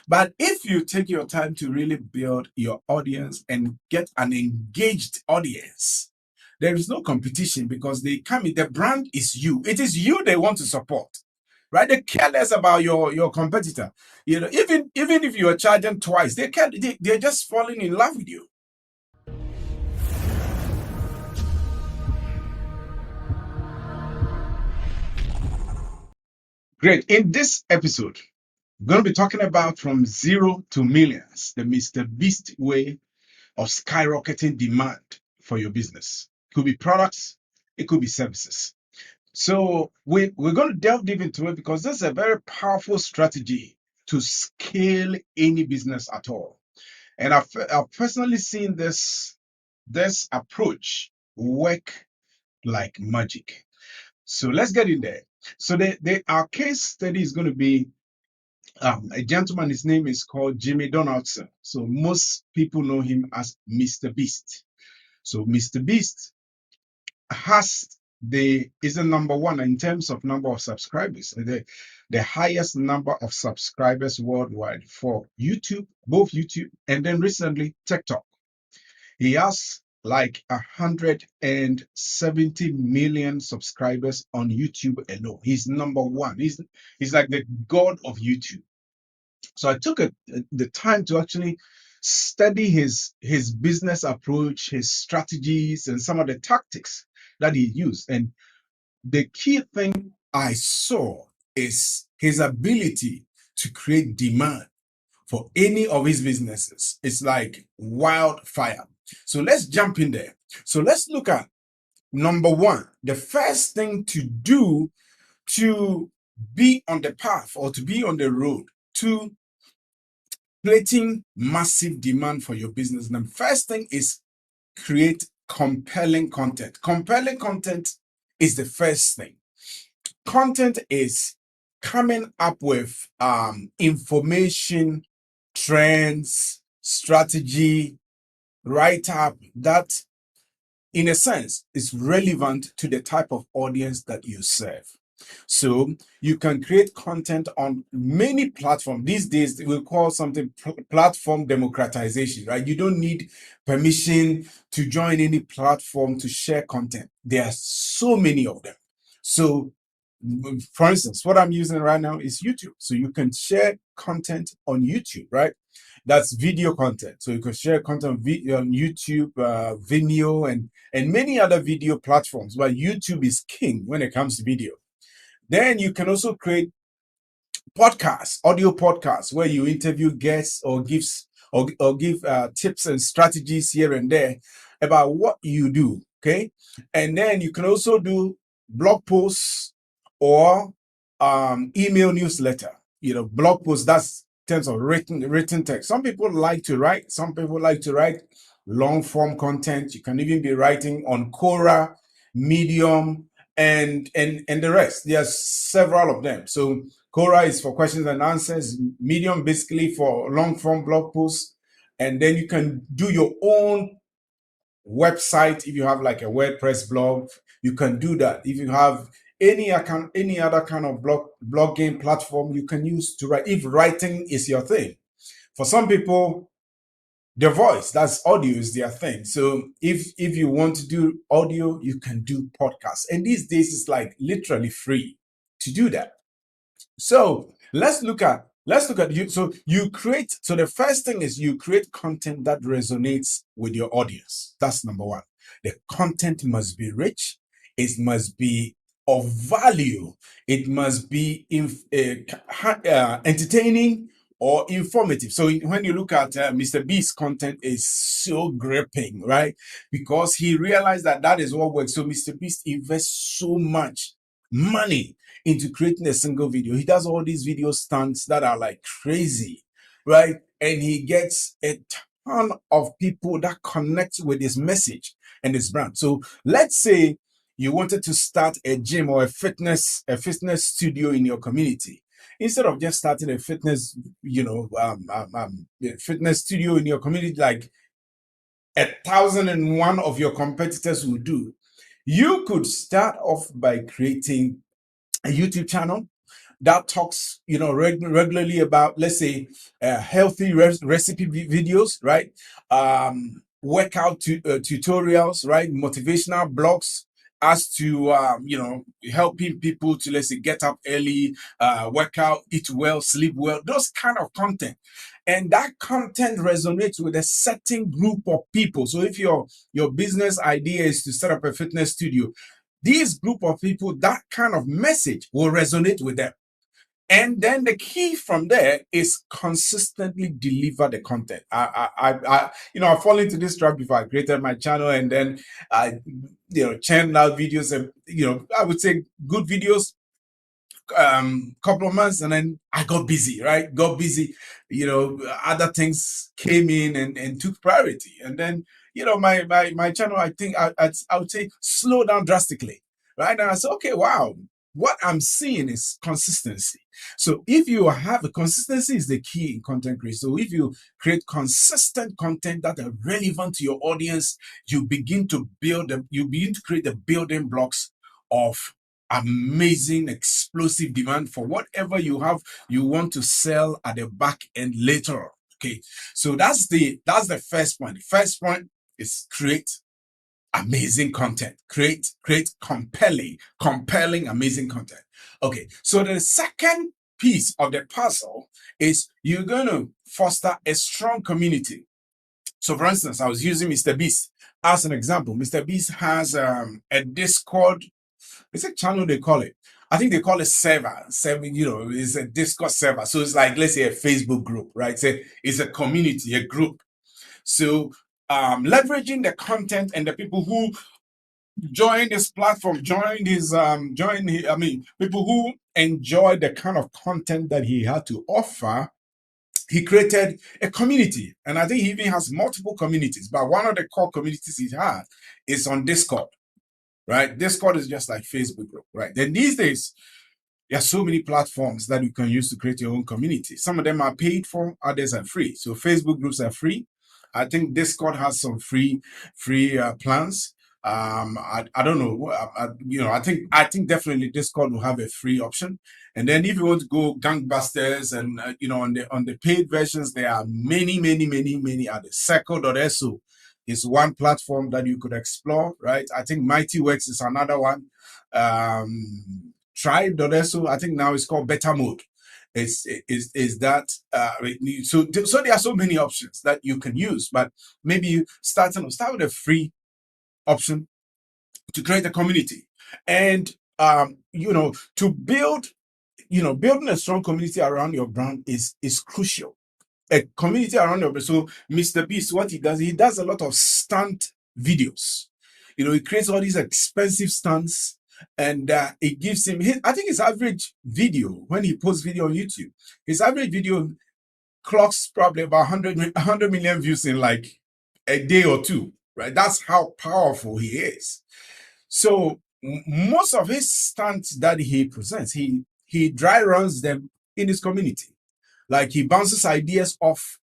But if you take your time to really build your audience and get an engaged audience, there is no competition because they come in, the brand is you. It is you they want to support. Right? They care less about your competitor. Even if you are charging twice, they're just falling in love with you. Great. In this episode, we're going to be talking about from zero to millions, the Mr. Beast way of skyrocketing demand for your business. It could be products, it could be services. So we're going to delve deep into it because this is a very powerful strategy to scale any business at all. And I've personally seen this approach work like magic. So let's get in there. So our case study is going to be a gentleman. His name is called Jimmy Donaldson. So most people know him as Mr. Beast. So Mr. Beast is the number one in terms of number of subscribers, the highest number of subscribers worldwide for YouTube, both YouTube and then recently TikTok. He has like 170 million subscribers on YouTube alone. He's number one. He's like the god of YouTube. So I took the time to actually study his business approach, his strategies, and some of the tactics that he used. And the key thing I saw is his ability to create demand for any of his businesses. It's like wildfire. So let's jump in there. So let's look at number one. The first thing to do to be on the path or to be on the road to creating massive demand for your business. The first thing is create compelling content. Compelling content is the first thing. Content is coming up with information, trends, strategy, write-up that, in a sense, is relevant to the type of audience that you serve. So you can create content on many platforms. These days, we call something platform democratization, right? You don't need permission to join any platform to share content. There are so many of them. So, for instance, what I'm using right now is YouTube. So you can share content on YouTube, right? That's video content. So you can share content on YouTube, Vimeo, and many other video platforms. But YouTube is king when it comes to video. Then you can also create podcasts, audio podcasts, where you interview guests or give tips and strategies here and there about what you do. Okay, and then you can also do blog posts or email newsletter. Blog posts, that's in terms of written text. Some people like to write. Some people like to write long form content. You can even be writing on Quora, Medium, and the rest. There are several of them. So Quora is for questions and answers, Medium basically for long form blog posts, and then you can do your own website. If you have like a WordPress blog, you can do that. If you have any other kind of blogging platform you can use to write, if writing is your thing. For some people, their voice, that's audio, is their thing. So if you want to do audio, you can do podcasts. And these days it's like literally free to do that. So let's look at you. So the first thing is you create content that resonates with your audience. That's number one. The content must be rich. It must be of value. It must be entertaining or informative. So when you look at Mr. Beast's content is so gripping, right? Because he realized that is what works. So Mr. Beast invests so much money into creating a single video. He does all these video stunts that are like crazy, right? And he gets a ton of people that connect with his message and his brand. So let's say you wanted to start a gym or a fitness studio in your community. Instead of just starting a fitness, fitness studio in your community, like 1,001 of your competitors will do, you could start off by creating a YouTube channel, that talks, regularly about, let's say, healthy recipe videos, right? Workout tutorials, right? Motivational blogs as to, helping people to, let's say, get up early, work out, eat well, sleep well, those kind of content. And that content resonates with a certain group of people. So if your business idea is to set up a fitness studio, these group of people, that kind of message will resonate with them. And then the key from there is consistently deliver the content. I fall into this trap before I created my channel, and then I, churned out videos, and I would say good videos, couple of months, and then I got busy, right? Got busy, other things came in and took priority. And then, my channel, I think I would say slow down drastically, right? And I said, okay, wow, what I'm seeing is consistency. So if you have a consistency is the key in content creation. So if you create consistent content that are relevant to your audience, you begin to create the building blocks of amazing explosive demand for whatever you want to sell at the back end later on. Okay, so that's the first point. The first point is create amazing content. Create compelling amazing content. Okay, so the second piece of the puzzle is you're going to foster a strong community. So for instance, I was using Mr. Beast as an example. Mr. Beast has a Discord. It's a channel, they call it. I think they call it server. It's a Discord server. So it's like, let's say, a Facebook group, right? It's a community, a group. So leveraging the content and the people who join this platform, people who enjoy the kind of content that he had to offer, he created a community. And I think he even has multiple communities, but one of the core communities he had is on Discord. Right? Discord is just like Facebook group, right? Then these days, there are so many platforms that you can use to create your own community. Some of them are paid for, others are free. So Facebook groups are free. I think Discord has some free plans. I don't know. I think definitely Discord will have a free option. And then if you want to go gangbusters and on the paid versions, there are many others. Circle.so is one platform that you could explore, right? I think MightyWorks is another one. Tribe.so, I think now it's called Better Mode. Is that so there are so many options that you can use, but maybe you start with a free option to create a community. And to building a strong community around your brand is crucial. A community around your brand. So Mr. Beast, what he does a lot of stunt videos. He creates all these expensive stunts, and it gives him I think his average video, when he posts video on YouTube, his average video clocks probably about 100 million views in like a day or two, right? That's how powerful he is. So most of his stunts that he presents, he dry runs them in his community. Like, he bounces ideas off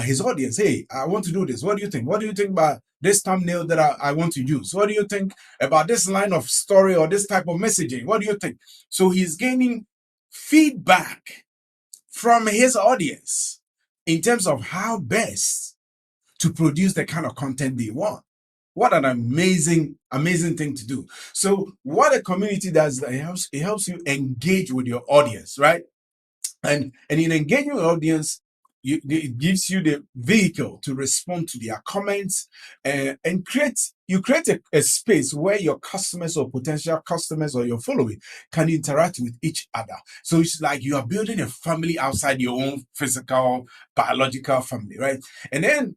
his audience. Hey, I want to do this. What do you think? What do you think about this thumbnail that I want to use? What do you think about this line of story or this type of messaging? What do you think? So he's gaining feedback from his audience in terms of how best to produce the kind of content they want. What an amazing thing to do. So what a community does, it helps you engage with your audience, right? And in engaging with audience, it gives you the vehicle to respond to their comments, and create a space where your customers or potential customers or your following can interact with each other. So it's like you are building a family outside your own physical, biological family, right? And then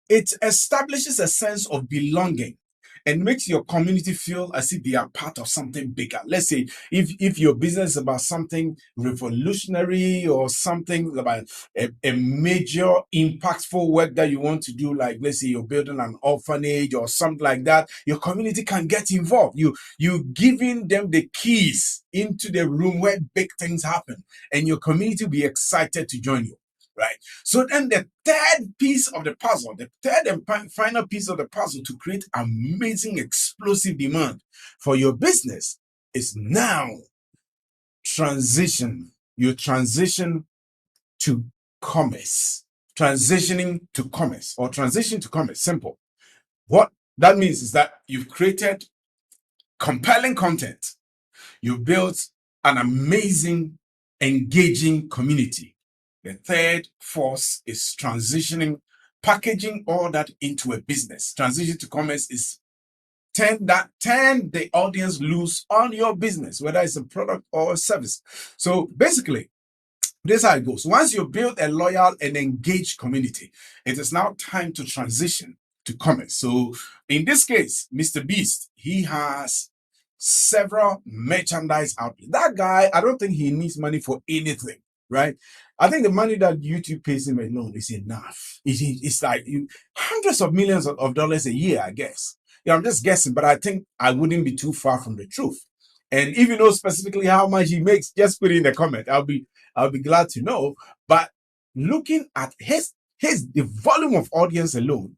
it establishes a sense of belonging and makes your community feel as if they are part of something bigger. Let's say if your business is about something revolutionary or something about a major impactful work that you want to do, like let's say you're building an orphanage or something like that, your community can get involved. You giving them the keys into the room where big things happen, and your community will be excited to join you. Right. So then the third piece of the puzzle, the third and final piece of the puzzle to create amazing explosive demand for your business is now you transition to commerce, transition to commerce. Simple. What that means is that you've created compelling content. You built an amazing, engaging community. The third force is packaging all that into a business. Transition to commerce is turn the audience loose on your business, whether it's a product or a service. So basically, this is how it goes. Once you build a loyal and engaged community, it is now time to transition to commerce. So in this case, Mr. Beast, he has several merchandise outlets. That guy, I don't think he needs money for anything, right? I think the money that YouTube pays him alone is enough. It's like hundreds of millions of dollars a year, I guess. Yeah, I'm just guessing, but I think I wouldn't be too far from the truth. And if you know specifically how much he makes, just put it in the comment. I'll be glad to know. But looking at the volume of audience alone,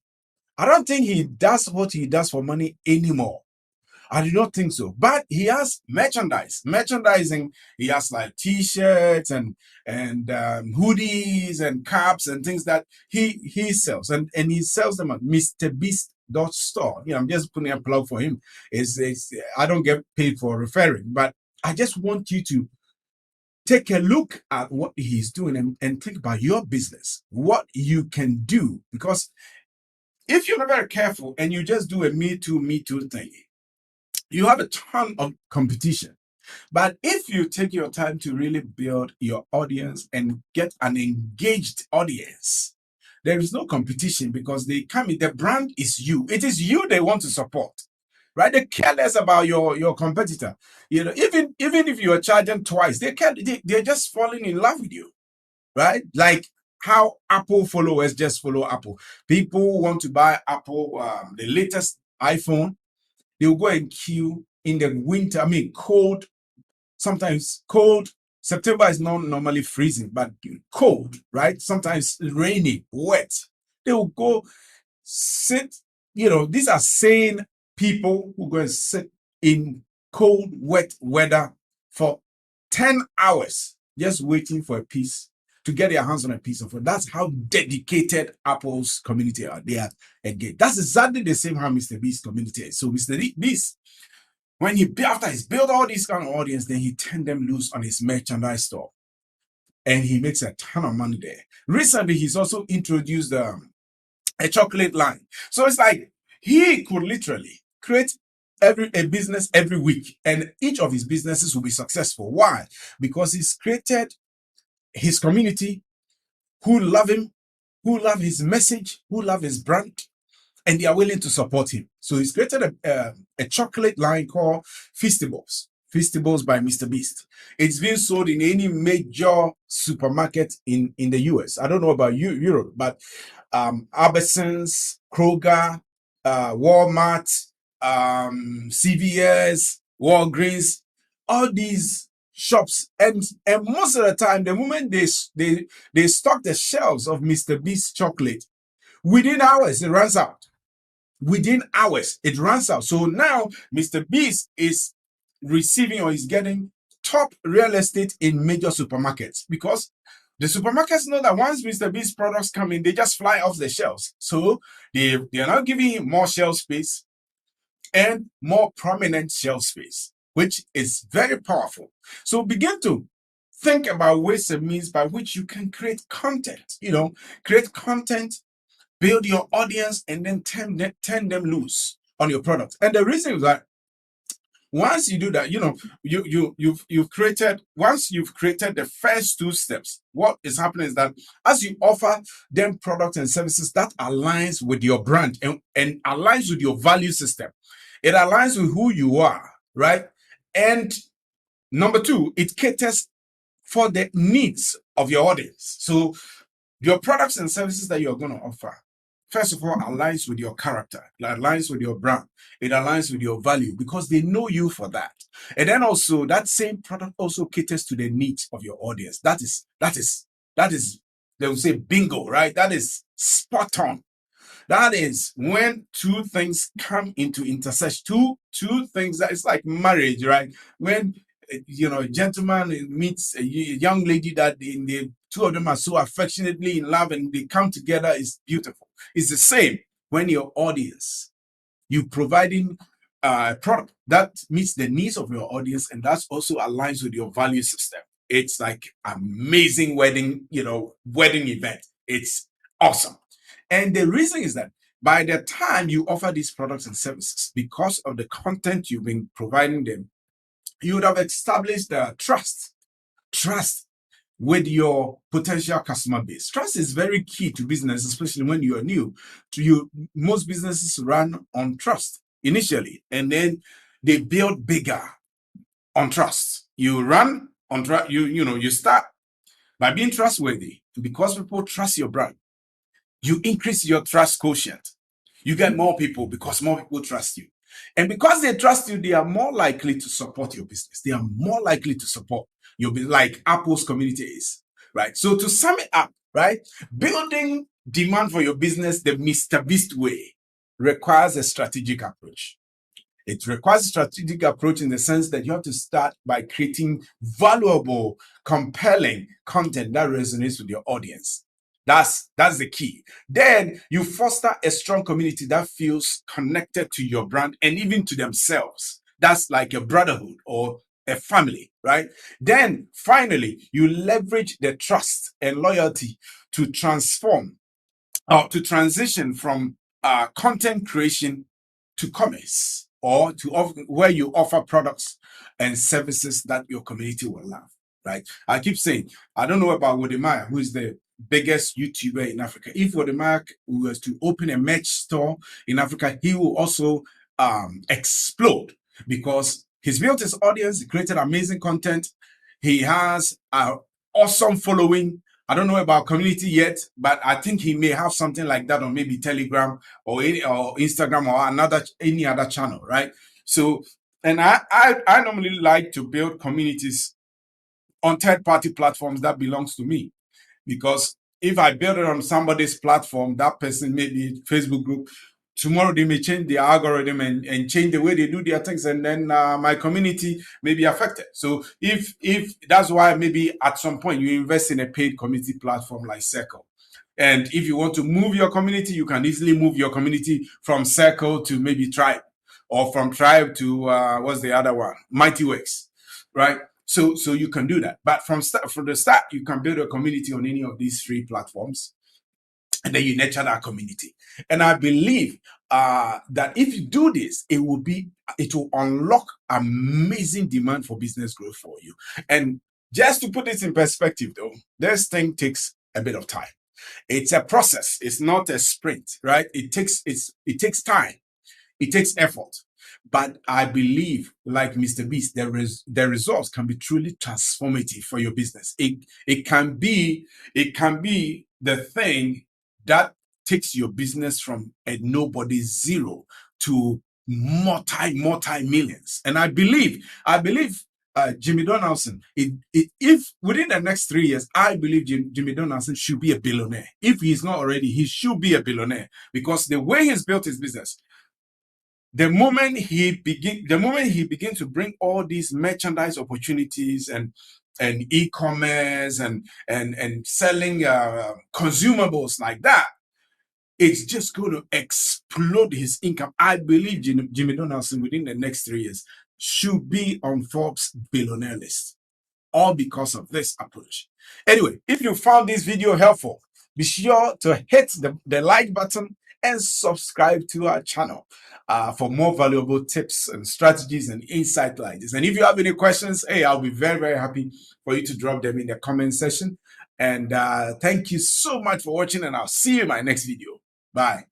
I don't think he does what he does for money anymore. I do not think so. But he has merchandising. He has like T-shirts and hoodies and caps and things that he sells, and he sells them at MrBeast.store. I'm just putting a plug for him. I don't get paid for referring, but I just want you to take a look at what he's doing and think about your business, what you can do. Because if you're not very careful and you just do a me too thing, you have a ton of competition. But if you take your time to really build your audience and get an engaged audience, there is no competition, because they come in, the brand is you. It is you they want to support, right? They care less about your competitor. Even if you are charging twice, they're just falling in love with you, right? Like how Apple followers just follow Apple. People want to buy Apple, the latest iPhone. They will go and queue in the winter. I mean, cold, sometimes cold. September is not normally freezing, but cold, right? Sometimes rainy, wet. They will go sit. These are sane people who go and sit in cold, wet weather for 10 hours, just waiting for a piece, to get their hands on a piece of it. That's how dedicated Apple's community are. They are engaged. That's exactly the same how Mr. Beast's community is. So Mr. Beast, when after he's built all these kind of audience, then he turned them loose on his merchandise store, and he makes a ton of money there. Recently, he's also introduced a chocolate line. So it's like he could literally create a business every week, and each of his businesses will be successful. Why? Because he's created his community who love him, who love his message, who love his brand, and they are willing to support him. So he's created a chocolate line called Feastables by Mr. Beast. It's being sold in any major supermarket in the US. I don't know about Europe, but Albertsons, Kroger, Walmart, CVS, Walgreens, all these shops, and most of the time, the moment they stock the shelves of Mr. Beast chocolate, within hours it runs out. Within hours it runs out. So now Mr. Beast is receiving, or is getting, top real estate in major supermarkets, because the supermarkets know that once Mr. Beast products come in, they just fly off the shelves. So they are now giving him more shelf space and more prominent shelf space, which is very powerful. So begin to think about ways and means by which you can create content. Create content, build your audience, and then turn them loose on your product. And the reason is that once you do that, once you've created the first two steps, what is happening is that as you offer them products and services that aligns with your brand and aligns with your value system, it aligns with who you are, right? And number two, it caters for the needs of your audience. So your products and services that you're going to offer, first of all, aligns with your character, it aligns with your brand, it aligns with your value, because they know you for that. And then also, that same product also caters to the needs of your audience. That is, they will say bingo, right? That is spot on. That is when two things come into intersection. Two things that it's like marriage, right? When a gentleman meets a young lady that the two of them are so affectionately in love and they come together. Is beautiful. It's the same when your audience, you providing a product that meets the needs of your audience, and that's also aligns with your value system. It's like amazing wedding event. It's awesome. And the reason is that by the time you offer these products and services, because of the content you've been providing them, you would have established trust with your potential customer base. Trust is very key to business, especially when you are new. Most businesses run on trust initially, and then they build bigger on trust. You run on trust. You start by being trustworthy, because people trust your brand. You increase your trust quotient. You get more people because more people trust you. And because they trust you, they are more likely to support your business. They are more likely to support your business, like Apple's community is, right? So to sum it up, right, building demand for your business the Mr. Beast way requires a strategic approach. It requires a strategic approach in the sense that you have to start by creating valuable, compelling content that resonates with your audience. That's the key. Then you foster a strong community that feels connected to your brand and even to themselves. That's like a brotherhood or a family, right? Then finally, you leverage the trust and loyalty to transform or to transition from content creation to commerce, or to where you offer products and services that your community will love, right? I keep saying, I don't know about Wodemaya, who is the biggest YouTuber in Africa. If Wodemaya was to open a merch store in Africa, he will also explode, because he's built his audience, he created amazing content, he has an awesome following. I don't know about community yet, but I think he may have something like that on maybe Telegram or Instagram or any other channel, right? So, and I normally like to build communities on third-party platforms that belongs to me, because if I build it on somebody's platform, that person, maybe Facebook group, tomorrow they may change the algorithm and change the way they do their things, and then my community may be affected. So if that's why maybe at some point you invest in a paid community platform like Circle. And if you want to move your community, you can easily move your community from Circle to maybe Tribe, or from Tribe to what's the other one? Mighty Works, right? So you can do that. But from the start, you can build a community on any of these three platforms, and then you nurture that community. And I believe that if you do this, it will unlock amazing demand for business growth for you. And just to put this in perspective, though, this thing takes a bit of time. It's a process. It's not a sprint, right? It takes time. It takes effort. But I believe, like Mr. Beast, the results can be truly transformative for your business. It can be the thing that takes your business from a nobody zero to multi millions. And I believe Jimmy Donaldson, if within the next 3 years, I believe Jimmy Donaldson should be a billionaire. If he's not already, he should be a billionaire, because the way he's built his business, the moment he begin to bring all these merchandise opportunities and e-commerce and selling consumables like that, it's just going to explode his income. I believe Jimmy Donaldson within the next 3 years should be on Forbes billionaire list, all because of this approach. Anyway, if you found this video helpful, be sure to hit the like button and subscribe to our channel for more valuable tips and strategies and insight like this. And if you have any questions, hey, I'll be very, very happy for you to drop them in the comment section. And thank you so much for watching, and I'll see you in my next video. Bye.